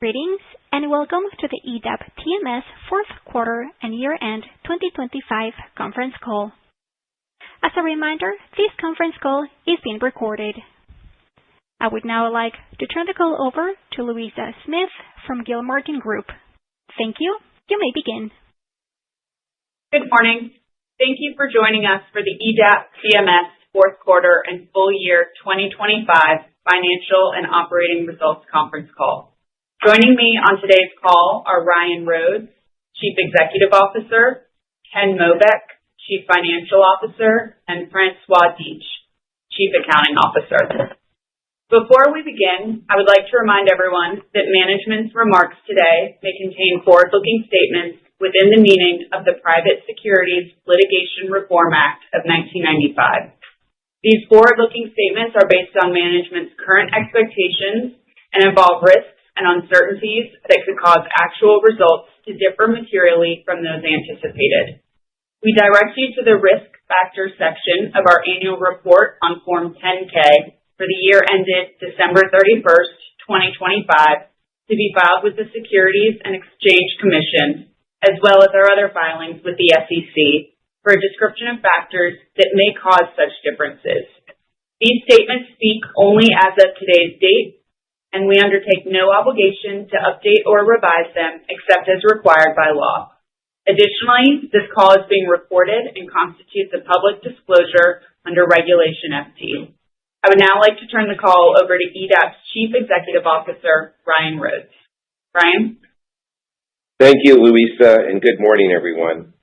Greetings and welcome to the EDAP TMS fourth quarter and year-end 2025 conference call. As a reminder, this conference call is being recorded. I would now like to turn the call over to Louisa Smith from Gilmartin Group. Thank you. You may begin. Good morning. Thank you for joining us for the EDAP TMS fourth quarter and full year 2025 financial and operating results conference call. Joining me on today's call are Ryan Rhodes, Chief Executive Officer, Ken Mobeck, Chief Financial Officer, and Francois Dietsch, Chief Accounting Officer. Before we begin, I would like to remind everyone that management's remarks today may contain forward-looking statements within the meaning of the Private Securities Litigation Reform Act of 1995. These forward-looking statements are based on management's current expectations and involve risks and uncertainties that could cause actual results to differ materially from those anticipated. We direct you to the Risk Factors section of our annual report on Form 10-K for the year ended December 31st, 2025, to be filed with the Securities and Exchange Commission, as well as our other filings with the SEC, for a description of factors that may cause such differences. These statements speak only as of today's date, and we undertake no obligation to update or revise them except as required by law. Additionally, this call is being recorded and constitutes a public disclosure under Regulation FD. I would now like to turn the call over to EDAP's Chief Executive Officer, Ryan Rhodes. Ryan? Thank you, Louisa, and good morning, everyone.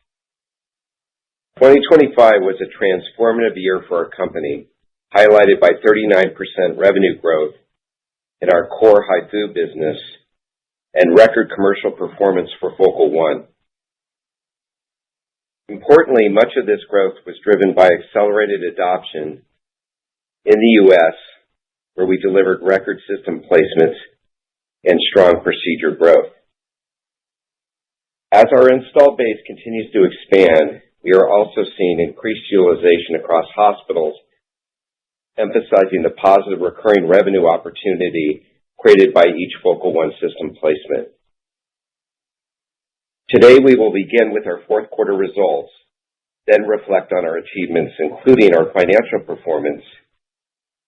2025 was a transformative year for our company, highlighted by 39% revenue growth in our core HIFU business and record commercial performance for Focal One. Importantly, much of this growth was driven by accelerated adoption in the U.S., where we delivered record system placements and strong procedure growth. As our install base continues to expand, we are also seeing increased utilization across hospitals, emphasizing the positive recurring revenue opportunity created by each Focal One system placement. Today, we will begin with our fourth quarter results, then reflect on our achievements, including our financial performance,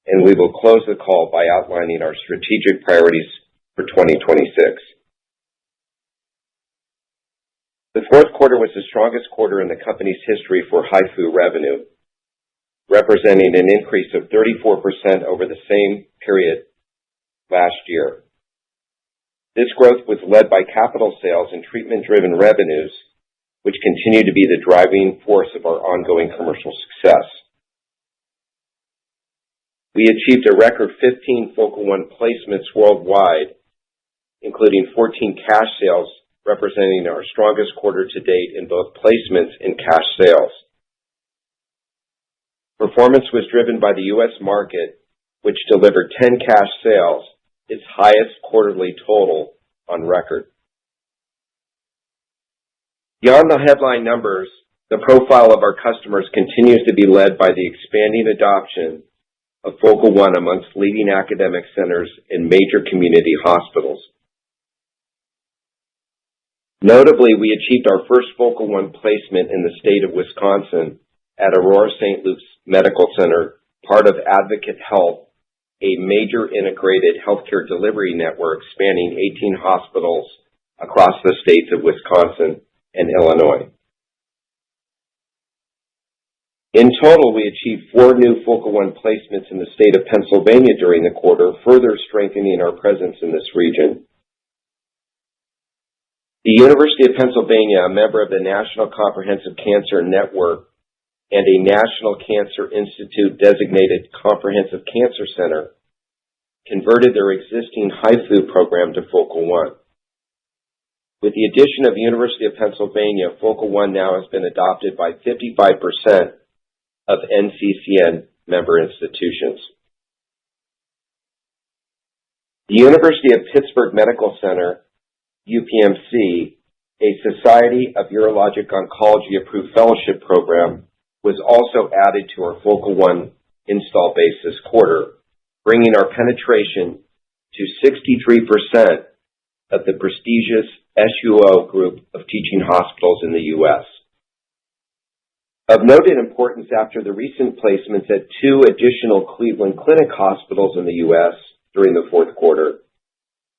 and we will close the call by outlining our strategic priorities for 2026. The fourth quarter was the strongest quarter in the company's history for HIFU revenue, representing an increase of 34% over the same period last year. This growth was led by capital sales and treatment-driven revenues, which continue to be the driving force of our ongoing commercial success. We achieved a record 15 Focal One placements worldwide, including 14 cash sales, representing our strongest quarter to date in both placements and cash sales. Performance was driven by the U.S. market, which delivered 10 cash sales, its highest quarterly total on record. Beyond the headline numbers, the profile of our customers continues to be led by the expanding adoption of Focal One amongst leading academic centers and major community hospitals. Notably, we achieved our first Focal One placement in the state of Wisconsin at Aurora St. Luke's Medical Center, part of Advocate Health, a major integrated healthcare delivery network spanning 18 hospitals across the states of Wisconsin and Illinois. In total, we achieved 4 new Focal One placements in the state of Pennsylvania during the quarter, further strengthening our presence in this region. The University of Pennsylvania, a member of the National Comprehensive Cancer Network and a National Cancer Institute designated comprehensive cancer center, converted their existing HIFU program to Focal One. With the addition of University of Pennsylvania, Focal One now has been adopted by 55% of NCCN member institutions. The University of Pittsburgh Medical Center, UPMC, a Society of Urologic Oncology approved fellowship program, was also added to our Focal One install base this quarter, bringing our penetration to 63% of the prestigious SUO group of teaching hospitals in the U.S. Of noted importance, after the recent placements at 2 additional Cleveland Clinic hospitals in the U.S. during the fourth quarter,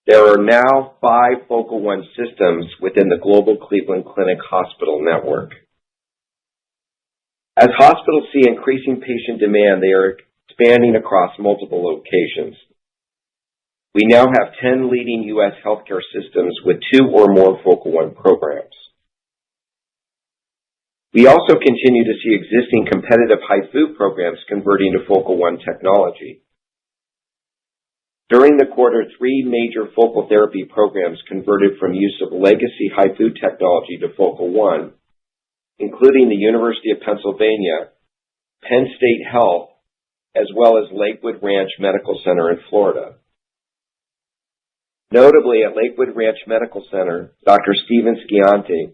there are now 5 Focal One systems within the global Cleveland Clinic hospital network. As hospitals see increasing patient demand, they are expanding across multiple locations. We now have 10 leading U.S. healthcare systems with 2 or more Focal One programs. We also continue to see existing competitive HIFU programs converting to Focal One technology. During the quarter, 3 major focal therapy programs converted from use of legacy HIFU technology to Focal One, including the University of Pennsylvania, Penn State Health, as well as Lakewood Ranch Medical Center in Florida. Notably, at Lakewood Ranch Medical Center, Dr. Steven Scianti,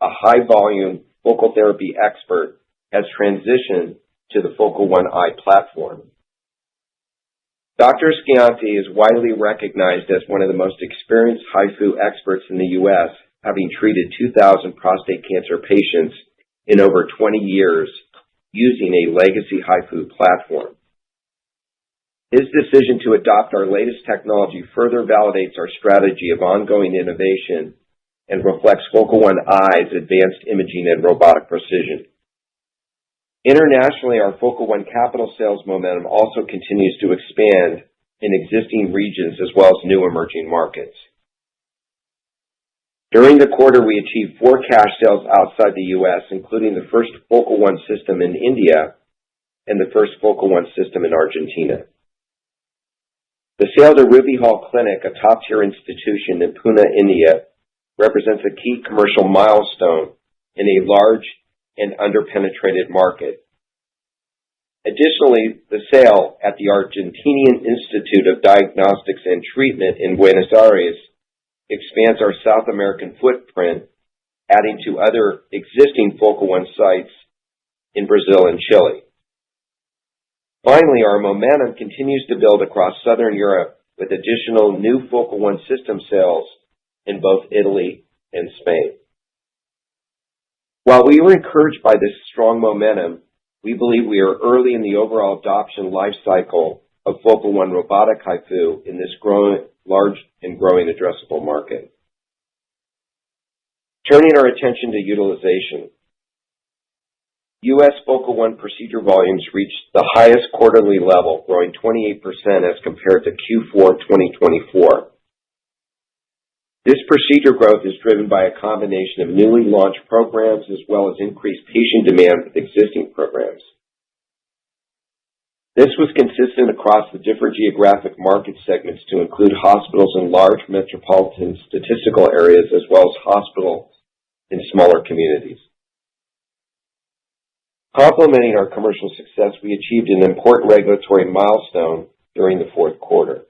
a high-volume focal therapy expert, has transitioned to the Focal One i platform. Dr. Scianti is widely recognized as one of the most experienced HIFU experts in the U.S., having treated 2,000 prostate cancer patients in over 20 years using a legacy HIFU platform. His decision to adopt our latest technology further validates our strategy of ongoing innovation and reflects Focal One i's advanced imaging and robotic precision. Internationally, our Focal One capital sales momentum also continues to expand in existing regions as well as new emerging markets. During the quarter, we achieved 4 cash sales outside the U.S., including the first Focal One system in India and the first Focal One system in Argentina. The sale to Ruby Hall Clinic, a top-tier institution in Pune, India, represents a key commercial milestone in a large and underpenetrated market. Additionally, the sale at the Argentinian Institute of Diagnostics and Treatment in Buenos Aires expands our South American footprint, adding to other existing Focal One sites in Brazil and Chile. Finally, our momentum continues to build across Southern Europe with additional new Focal One system sales in both Italy and Spain. While we were encouraged by this strong momentum, we believe we are early in the overall adoption life cycle of Focal One robotic HIFU in this large and growing addressable market. Turning our attention to utilization, U.S. Focal One procedure volumes reached the highest quarterly level, growing 28% as compared to Q4 2024. This procedure growth is driven by a combination of newly launched programs as well as increased patient demand with existing programs. This was consistent across the different geographic market segments to include hospitals in large metropolitan statistical areas as well as hospitals in smaller communities. Complementing our commercial success, we achieved an important regulatory milestone during the fourth quarter.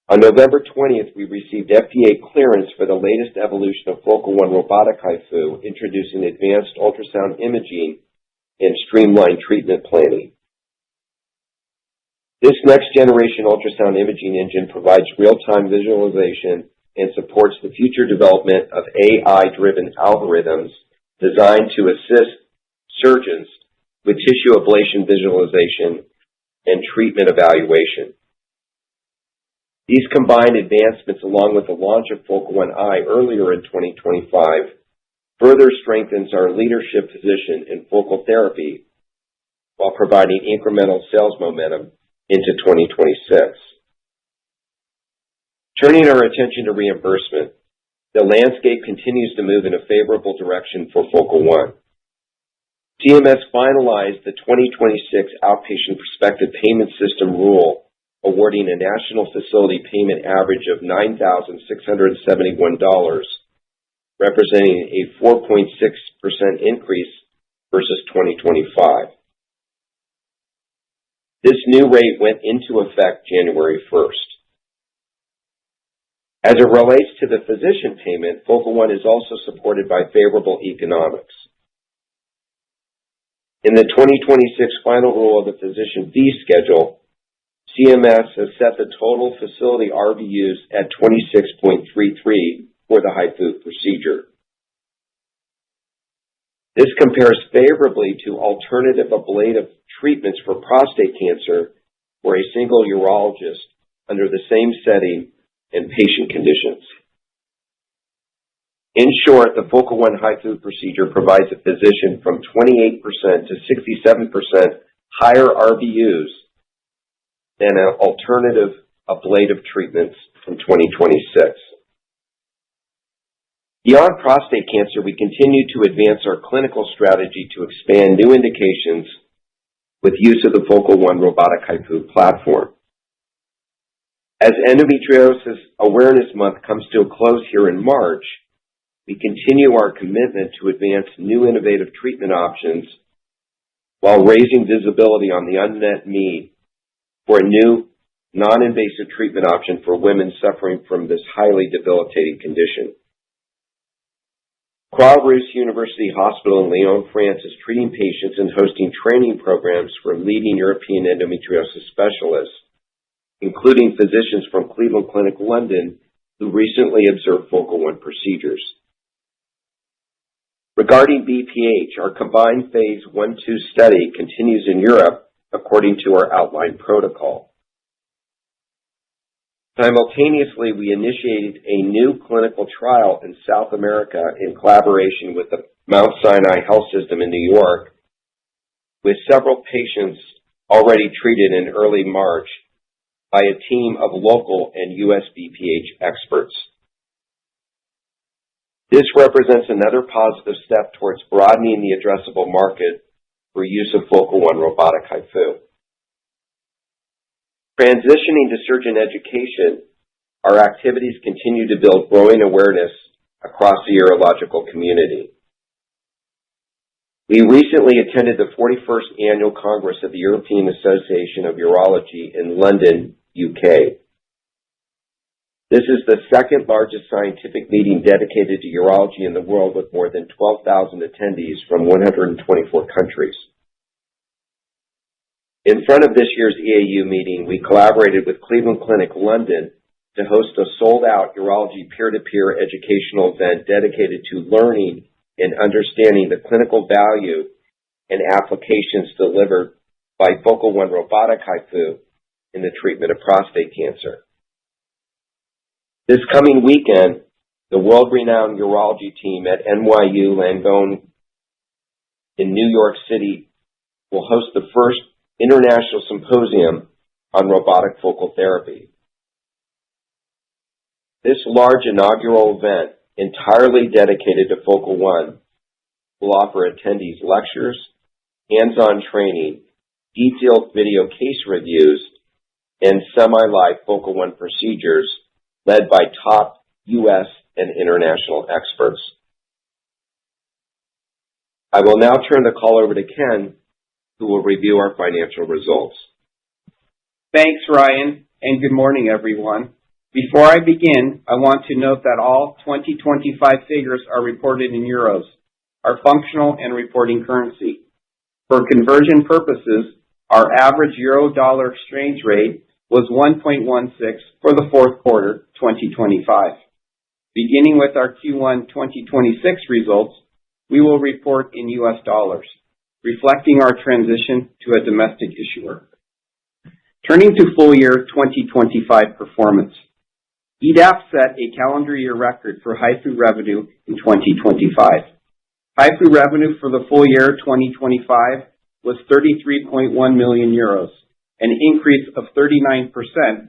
On November 20th, we received FDA clearance for the latest evolution of Focal One robotic HIFU, introducing advanced ultrasound imaging and streamlined treatment planning. This next-generation ultrasound imaging engine provides real-time visualization and supports the future development of AI-driven algorithms designed to assist surgeons with tissue ablation visualization and treatment evaluation. These combined advancements, along with the launch of Focal One i earlier in 2025, further strengthens our leadership position in focal therapy while providing incremental sales momentum into 2026. Turning our attention to reimbursement, the landscape continues to move in a favorable direction for Focal One. CMS finalized the 2026 Outpatient Prospective Payment System rule, awarding a national facility payment average of $9,671, representing a 4.6% increase versus 2025. This new rate went into effect January 1st. As it relates to the physician payment, Focal One is also supported by favorable economics. In the 2026 final rule of the physician fee schedule, CMS has set the total facility RVUs at 26.33 for the HIFU procedure. This compares favorably to alternative ablative treatments for prostate cancer for a single urologist under the same setting and patient conditions. In short, the Focal One HIFU procedure provides a physician from 28% to 67% higher RVUs than alternative ablative treatments from 2026. Beyond prostate cancer, we continue to advance our clinical strategy to expand new indications with use of the Focal One robotic HIFU platform. As Endometriosis Awareness Month comes to a close here in March, we continue our commitment to advance new innovative treatment options while raising visibility on the unmet need for a new non-invasive treatment option for women suffering from this highly debilitating condition. Croix-Rousse University Hospital in Lyon, France is treating patients and hosting training programs for leading European endometriosis specialists, including physicians from Cleveland Clinic London who recently observed Focal One procedures. Regarding BPH, our combined phase 1-2 study continues in Europe according to our outlined protocol. Simultaneously, we initiated a new clinical trial in South America in collaboration with the Mount Sinai Health System in New York, with several patients already treated in early March by a team of local and U.S. BPH experts. This represents another positive step towards broadening the addressable market for use of Focal One robotic HIFU. Transitioning to surgeon education, our activities continue to build growing awareness across the urological community. We recently attended the 41st Annual Congress of the European Association of Urology in London, UK. This is the second largest scientific meeting dedicated to urology in the world, with more than 12,000 attendees from 124 countries. In front of this year's EAU meeting, we collaborated with Cleveland Clinic London to host a sold-out urology peer-to-peer educational event dedicated to learning and understanding the clinical value and applications delivered by Focal One robotic HIFU in the treatment of prostate cancer. This coming weekend, the world-renowned urology team at NYU Langone in New York City will host the first international symposium on robotic focal therapy. This large inaugural event, entirely dedicated to Focal One, will offer attendees lectures, hands-on training, detailed video case reviews, and semi-live Focal One procedures led by top U.S. and international experts. I will now turn the call over to Ken, who will review our financial results. Thanks, Ryan, and good morning, everyone. Before I begin, I want to note that all 2025 figures are reported in euros, our functional and reporting currency. For conversion purposes, our average euro-dollar exchange rate was 1.16 for the fourth quarter 2025. Beginning with our Q1 2026 results, we will report in US dollars, reflecting our transition to a domestic issuer. Turning to full year 2025 performance, EDAP set a calendar year record for HIFU revenue in 2025. HIFU revenue for the full year 2025 was 33.1 million euros, an increase of 39%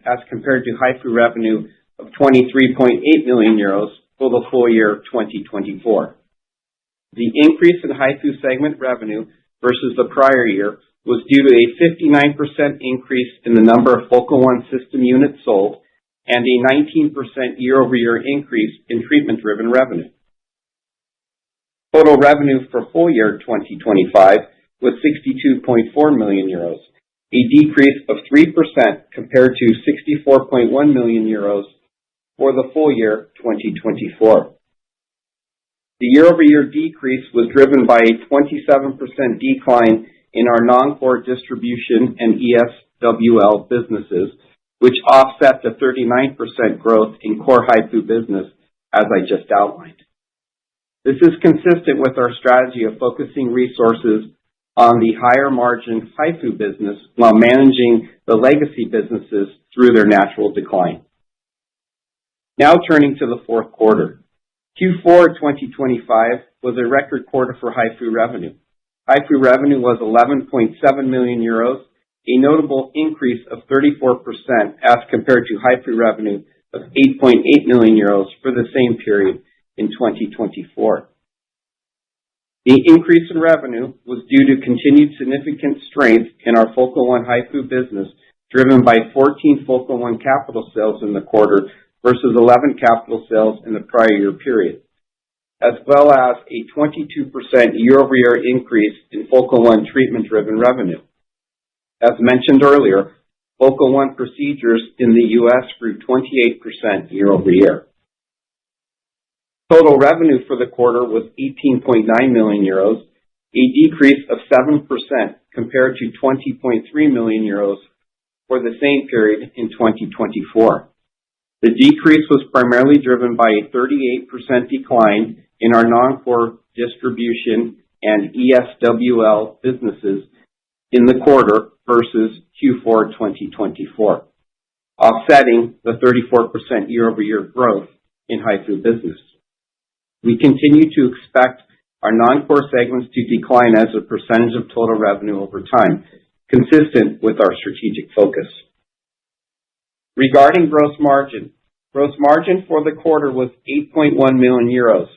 as compared to HIFU revenue of 23.8 million euros for the full year 2024. The increase in HIFU segment revenue versus the prior year was due to a 59% increase in the number of Focal One system units sold and a 19% year-over-year increase in treatment-driven revenue. Total revenue for full year 2025 was 62.4 million euros, a decrease of 3% compared to 64.1 million euros for the full year 2024. The year-over-year decrease was driven by a 27% decline in our non-core distribution and ES ESWL businesses, which offset the 39% growth in core HIFU business, as I just outlined. This is consistent with our strategy of focusing resources on the higher margin HIFU business while managing the legacy businesses through their natural decline. Now turning to the fourth quarter. Q4 2025 was a record quarter for HIFU revenue. HIFU revenue was 11.7 million euros, a notable increase of 34% as compared to HIFU revenue of 8.8 million euros for the same period in 2024. The increase in revenue was due to continued significant strength in our Focal One HIFU business, driven by 14 Focal One capital sales in the quarter versus 11 capital sales in the prior year period, as well as a 22% year-over-year increase in Focal One treatment-driven revenue. As mentioned earlier, Focal One procedures in the U.S. grew 28% year-over-year. Total revenue for the quarter was 18.9 million euros, a decrease of 7% compared to 20.3 million euros for the same period in 2024. The decrease was primarily driven by a 38% decline in our non-core distribution and ESWL businesses in the quarter versus Q4 2024, offsetting the 34% year-over-year growth in HIFU business. We continue to expect our non-core segments to decline as a percentage of total revenue over time, consistent with our strategic focus. Regarding gross margin for the quarter was 8.1 million euros,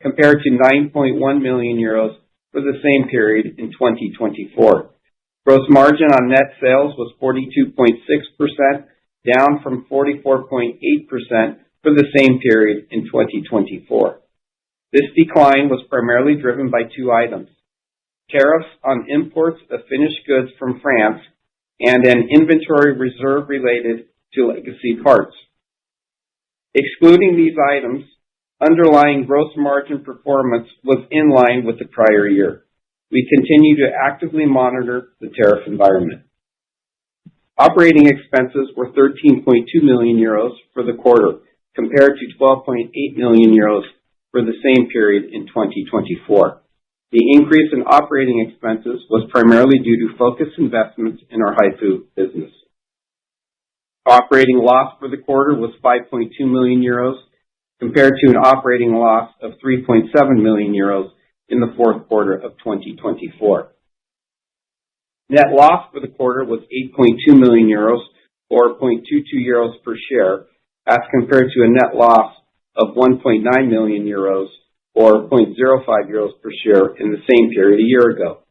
compared to 9.1 million euros for the same period in 2024. Gross margin on net sales was 42.6%, down from 44.8% for the same period in 2024. This decline was primarily driven by two items: tariffs on imports of finished goods from France and an inventory reserve related to legacy parts. Excluding these items, underlying gross margin performance was in line with the prior year. We continue to actively monitor the tariff environment. Operating expenses were 13.2 million euros for the quarter, compared to 12.8 million euros for the same period in 2024. The increase in operating expenses was primarily due to focused investments in our HIFU business. Operating loss for the quarter was 5.2 million euros, compared to an operating loss of 3.7 million euros in the fourth quarter of 2024. Net loss for the quarter was 8.2 million euros, or 0.22 euros per share, as compared to a net loss of 1.9 million euros, or 0.05 euros per share in the same period a year ago.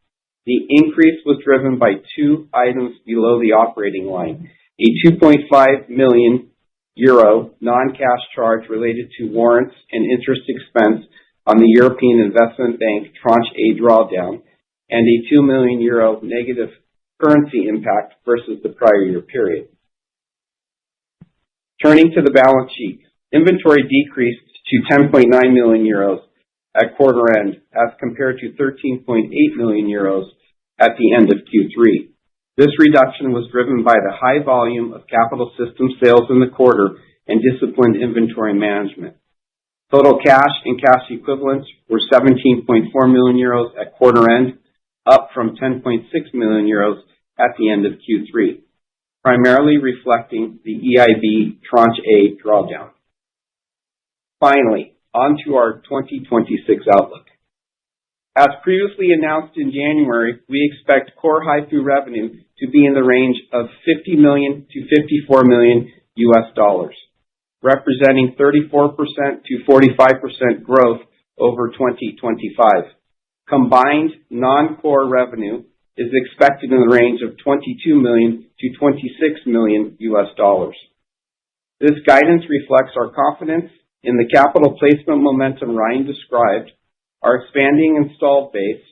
The increase was driven by two items below the operating line: a 2.5 million euro non-cash charge related to warrants and interest expense on the European Investment Bank Tranche A drawdown, and a 2 million euro negative currency impact versus the prior year period. Turning to the balance sheet, inventory decreased to 10.9 million euros at quarter end as compared to 13.8 million euros at the end of Q3. This reduction was driven by the high volume of capital system sales in the quarter and disciplined inventory management. Total cash and cash equivalents were 17.4 million euros at quarter end, up from 10.6 million euros at the end of Q3, primarily reflecting the EIB Tranche A drawdown. Finally, on to our 2026 outlook. As previously announced in January, we expect core HIFU revenue to be in the range of $50 million to $54 million, representing 34% to 45% growth over 2025. Combined non-core revenue is expected in the range of $22 million to $26 million. This guidance reflects our confidence in the capital placement momentum Ryan described, our expanding installed base,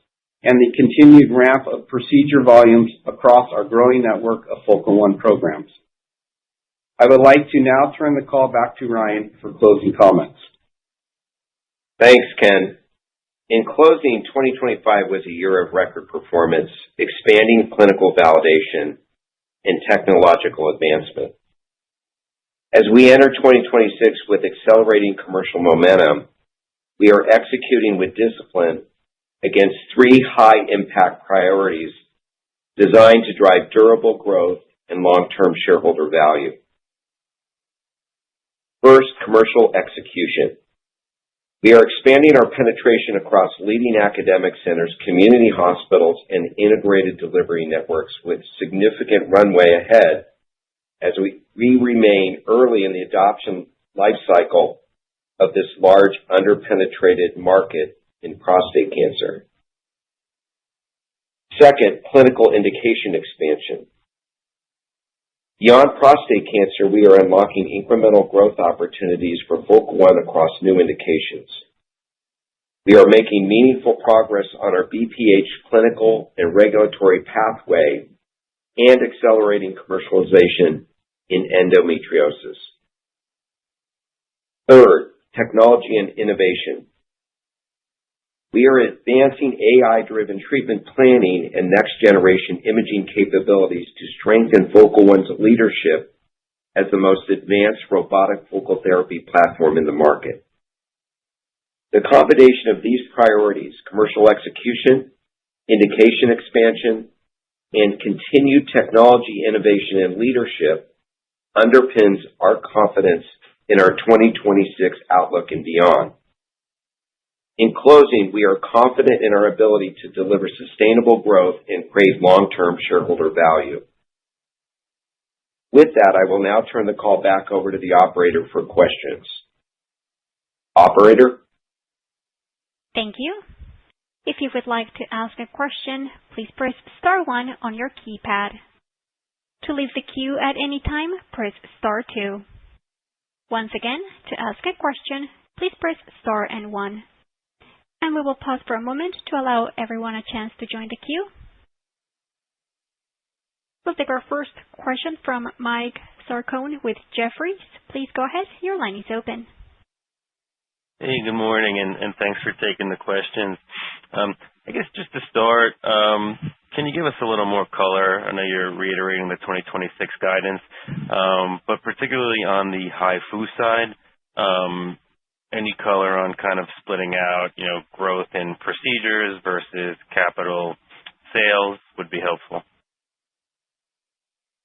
and the continued ramp of procedure volumes across our growing network of Focal One programs. I would like to now turn the call back to Ryan for closing comments. Thanks, Ken. In closing, 2025 was a year of record performance, expanding clinical validation, and technological advancement. As we enter 2026 with accelerating commercial momentum, we are executing with discipline against three high-impact priorities designed to drive durable growth and long-term shareholder value. First, commercial execution. We are expanding our penetration across leading academic centers, community hospitals, and integrated delivery networks with significant runway ahead as we remain early in the adoption life cycle of this large underpenetrated market in prostate cancer. Second, clinical indication expansion. Beyond prostate cancer, we are unlocking incremental growth opportunities for Focal One across new indications. We are making meaningful progress on our BPH clinical and regulatory pathway and accelerating commercialization in endometriosis. Third, technology and innovation. We are advancing AI-driven treatment planning and next-generation imaging capabilities to strengthen Focal One's leadership as the most advanced robotic focal therapy platform in the market. The combination of these priorities, commercial execution, indication expansion, and continued technology innovation and leadership, underpins our confidence in our 2026 outlook and beyond. In closing, we are confident in our ability to deliver sustainable growth and create long-term shareholder value. With that, I will now turn the call back over to the operator for questions. Operator? Thank you. If you would like to ask a question, please press star 1 on your keypad. To leave the queue at any time, press star 2. Once again, to ask a question, please press star and 1. And we will pause for a moment to allow everyone a chance to join the queue. We'll take our first question from Mike Sarcone with Jefferies. Please go ahead. Your line is open. Hey, good morning, and thanks for taking the questions. I guess just to start, can you give us a little more color? I know you're reiterating the 2026 guidance, but particularly on the HIFU side, any color on kind of splitting out, growth in procedures versus capital sales would be helpful.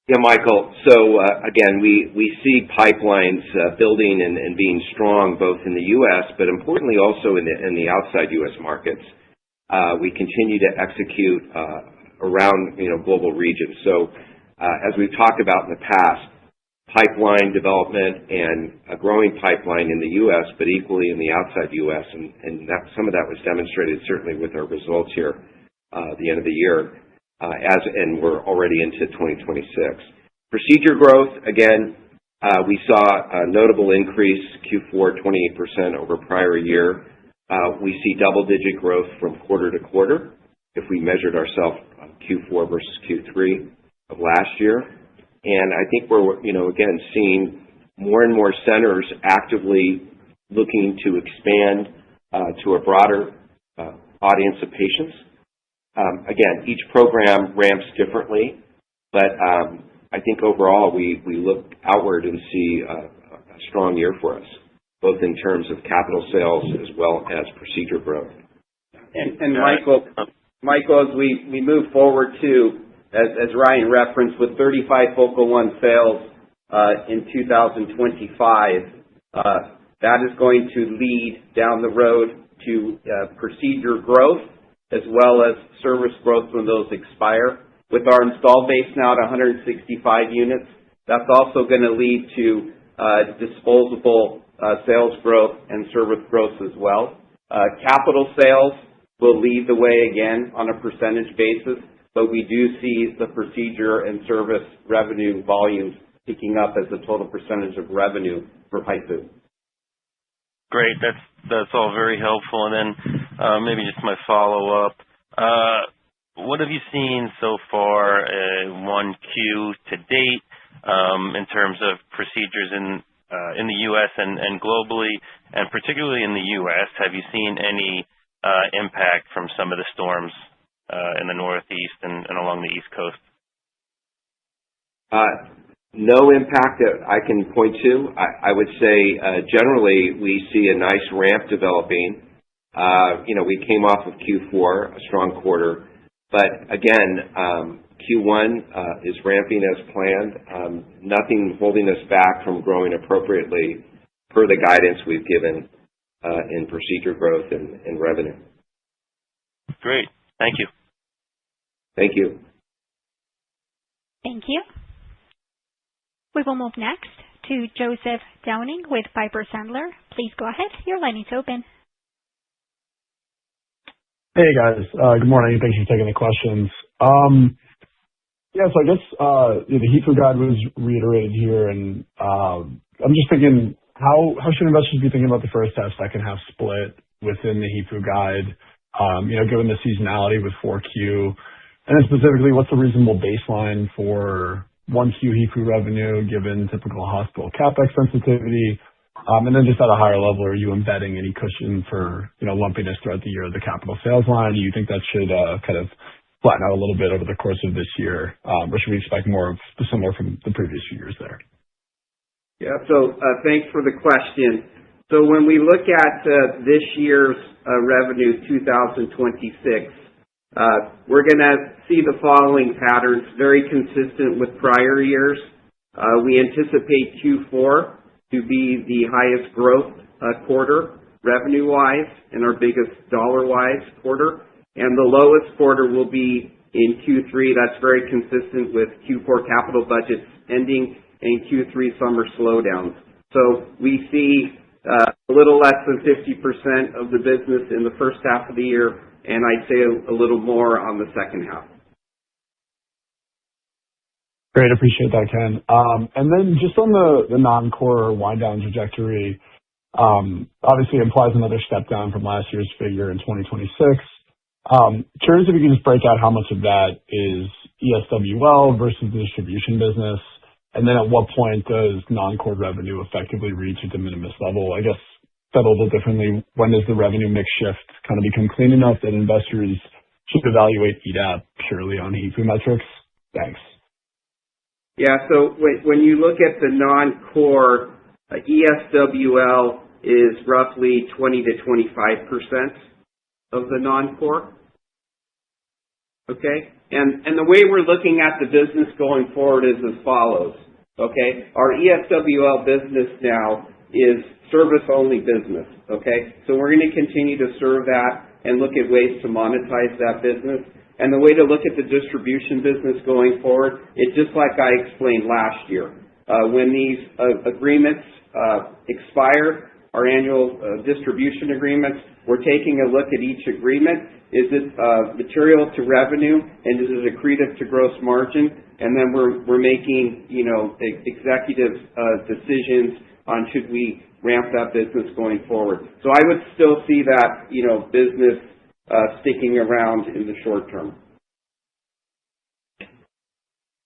Yeah, Michael. So again, we see pipelines building and being strong both in the U.S., but importantly also in the outside U.S. markets. We continue to execute around global regions. So as we've talked about in the past, pipeline development and a growing pipeline in the U.S., but equally in the outside U.S., and some of that was demonstrated certainly with our results here at the end of the year, and we're already into 2026. Procedure growth, again, we saw a notable increase, Q4 28% over prior year. We see double-digit growth from quarter to quarter if we measured ourselves Q4 versus Q3 of last year. And I think we're, again, seeing more and more centers actively looking to expand to a broader audience of patients. Again, each program ramps differently, but I think overall we look outward and see a strong year for us, both in terms of capital sales as well as procedure growth. And Michael, as we move forward too, as Ryan referenced, with 35 Focal One sales in 2025, that is going to lead down the road to procedure growth as well as service growth when those expire. With our installed base now at 165 units, that's also going to lead to disposable sales growth and service growth as well. Capital sales will lead the way again on a percentage basis, but we do see the procedure and service revenue volumes picking up as a total percentage of revenue for HIFU. Great. That's all very helpful. And then maybe just my follow-up. What have you seen so far in 1Q to date in terms of procedures in the U.S. and globally, and particularly in the U.S.? Have you seen any impact from some of the storms in the Northeast and along the East Coast? No impact that I can point to. I would say generally we see a nice ramp developing. We came off of Q4, a strong quarter, but again, Q1 is ramping as planned. Nothing holding us back from growing appropriately per the guidance we've given in procedure growth and revenue. Great. Thank you. Thank you. Thank you. We will move next to Joseph Downing with Piper Sandler. Please go ahead. Your line is open. Hey, guys. Good morning. Thanks for taking the questions. So I guess the HIFU guide was reiterated here, and I'm just thinking, how should investors be thinking about the first half, second half split within the HIFU guide, given the seasonality with 4Q? And then specifically, what's the reasonable baseline for 1Q HIFU revenue given typical hospital CapEx sensitivity? And then just at a higher level, are you embedding any cushion for lumpiness throughout the year of the capital sales line? Do you think that should kind of flatten out a little bit over the course of this year, or should we expect more of the similar from the previous few years there? Yeah. So thanks for the question. So when we look at this year's revenue, 2026, we're going to see the following patterns, very consistent with prior years. We anticipate Q4 to be the highest growth quarter revenue-wise and our biggest dollar-wise quarter. And the lowest quarter will be in Q3. That's very consistent with Q4 capital budgets ending and Q3 summer slowdowns. So we see a little less than 50% of the business in the first half of the year, and I'd say a little more on the second half. Great. Appreciate that, Ken. And then just on the non-core wind-down trajectory, obviously implies another step down from last year's figure in 2026. Curious if you can just break out how much of that is ESWL versus the distribution business, and then at what point does non-core revenue effectively reach a de minimis level? I guess said a little differently, when does the revenue mix shift kind of become clean enough that investors should evaluate EDAP purely on HIFU metrics? Thanks. Yeah, so when you look at the non-core, ESWL is roughly 20 to 25% of the non-core. Okay? And the way we're looking at the business going forward is as follows. Okay? Our ESWL business now is service-only business. Okay? So we're going to continue to serve that and look at ways to monetize that business. And the way to look at the distribution business going forward, it's just like I explained last year. When these agreements expire, our annual distribution agreements, we're taking a look at each agreement. Is it material to revenue, and is it accretive to gross margin? And then we're making executive decisions on should we ramp that business going forward. So I would still see that business sticking around in the short term.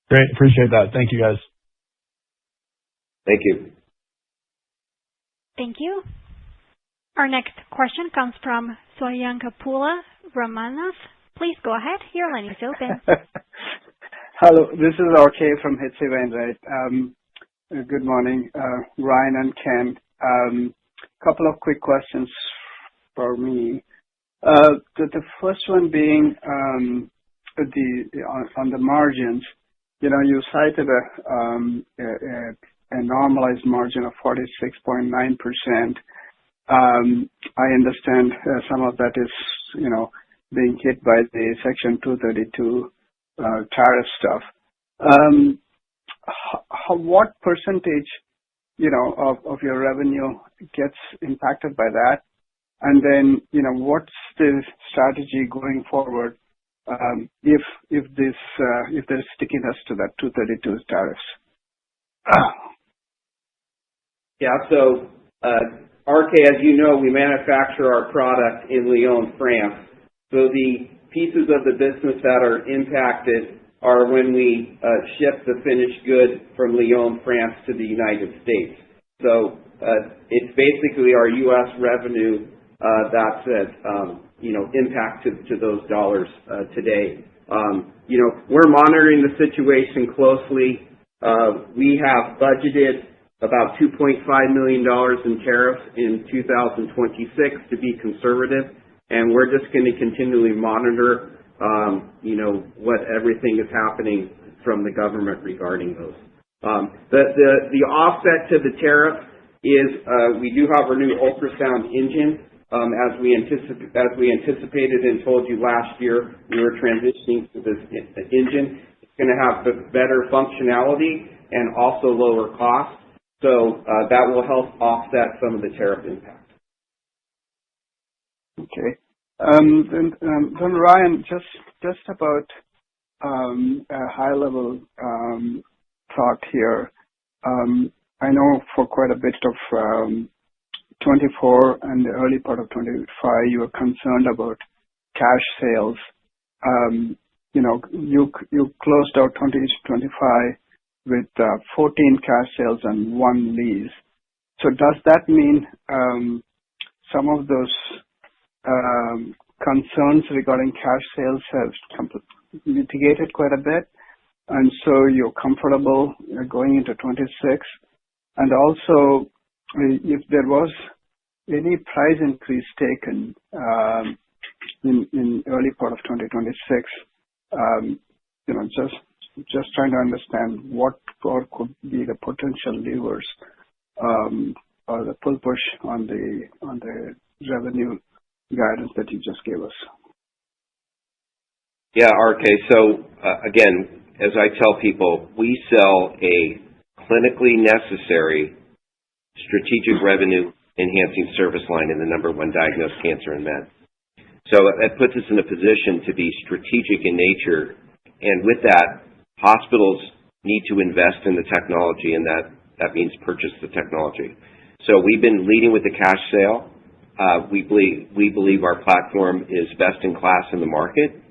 Great. Appreciate that. Thank you, guys. Thank you. Thank you. Our next question comes from Swayampakula Ramakanth. Please go ahead. Your line is open. Hello. This is RK from HC Wainwright. Good morning, Ryan and Ken. Couple of quick questions for me. The first one being on the margins. You cited a normalized margin of 46.9%. I understand some of that is being hit by the Section 232 tariff stuff. What percentage of your revenue gets impacted by that? And then, what's the strategy going forward if there's stickiness to that 232 tariffs? Yeah. So, RK, as you know, we manufacture our product in Lyon, France. So the pieces of the business that are impacted are when we ship the finished good from Lyon, France to the United States. So it's basically our U.S. revenue that's impact to those dollars today. We're monitoring the situation closely. We have budgeted about $2.5 million in tariffs in 2026 to be conservative, and we're just going to continually monitor, what everything is happening from the government regarding those. The offset to the tariff is we do have our new ultrasound engine. As we anticipated and told you last year, we were transitioning to this engine. It's going to have better functionality and also lower cost. So that will help offset some of the tariff impact. Okay. Then Ryan, just about a high-level thought here. I know for quite a bit of 24 and the early part of 25, you were concerned about cash sales. You closed out 2025 with 14 cash sales and 1 lease. So does that mean some of those concerns regarding cash sales have mitigated quite a bit, and so you're comfortable going into 26? And also, if there was any price increase taken in early part of 2026, just trying to understand what could be the potential levers or the pull push on the revenue guidance that you just gave us. Yeah, RK. So again, as I tell people, we sell a clinically necessary strategic revenue enhancing service line in the number one diagnosed cancer in men. So that puts us in a position to be strategic in nature. And with that, hospitals need to invest in the technology, and that means purchase the technology. So we've been leading with the cash sale. We believe our platform is best in class in the market.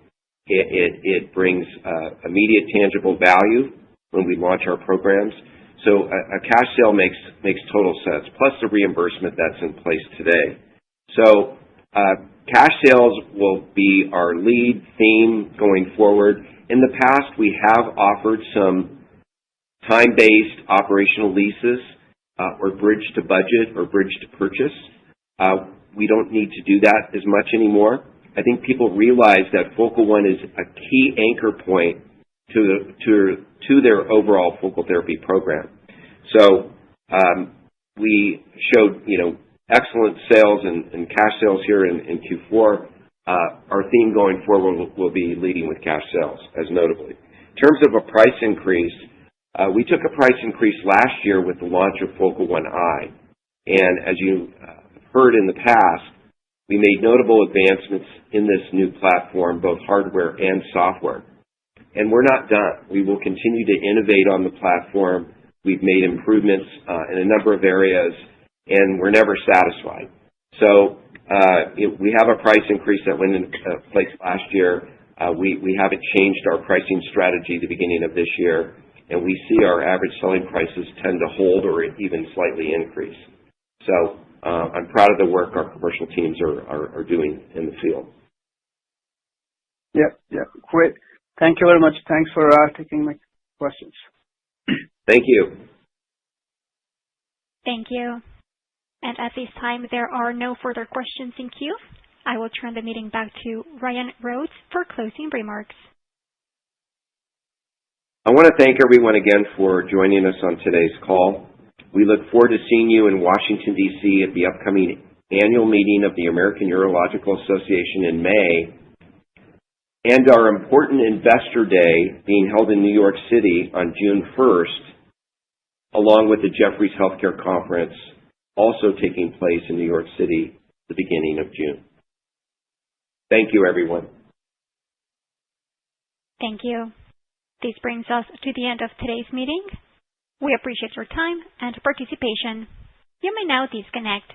It brings immediate tangible value when we launch our programs. So a cash sale makes total sense, plus the reimbursement that's in place today. So cash sales will be our lead theme going forward. In the past, we have offered some time-based operational leases or bridge to budget or bridge to purchase. We don't need to do that as much anymore. I think people realize that Focal One is a key anchor point to their overall focal therapy program. So we showed excellent sales and cash sales here in Q4. Our theme going forward will be leading with cash sales, as notably. In terms of a price increase, we took a price increase last year with the launch of Focal One I. And as you heard in the past, we made notable advancements in this new platform, both hardware and software. And we're not done. We will continue to innovate on the platform. We've made improvements in a number of areas, and we're never satisfied. So we have a price increase that went into place last year. We haven't changed our pricing strategy at the beginning of this year, and we see our average selling prices tend to hold or even slightly increase. So I'm proud of the work our commercial teams are doing in the field. Yeah, great. Thank you very much. Thanks for taking my questions. Thank you. Thank you. And at this time, there are no further questions in queue. I will turn the meeting back to Ryan Rhodes for closing remarks. I want to thank everyone again for joining us on today's call. We look forward to seeing you in Washington, D.C. at the upcoming annual meeting of the American Urological Association in May, and our important Investor Day being held in New York City on June 1st, along with the Jefferies Healthcare Conference, also taking place in New York City at the beginning of June. Thank you, everyone. Thank you. This brings us to the end of today's meeting. We appreciate your time and participation. You may now disconnect.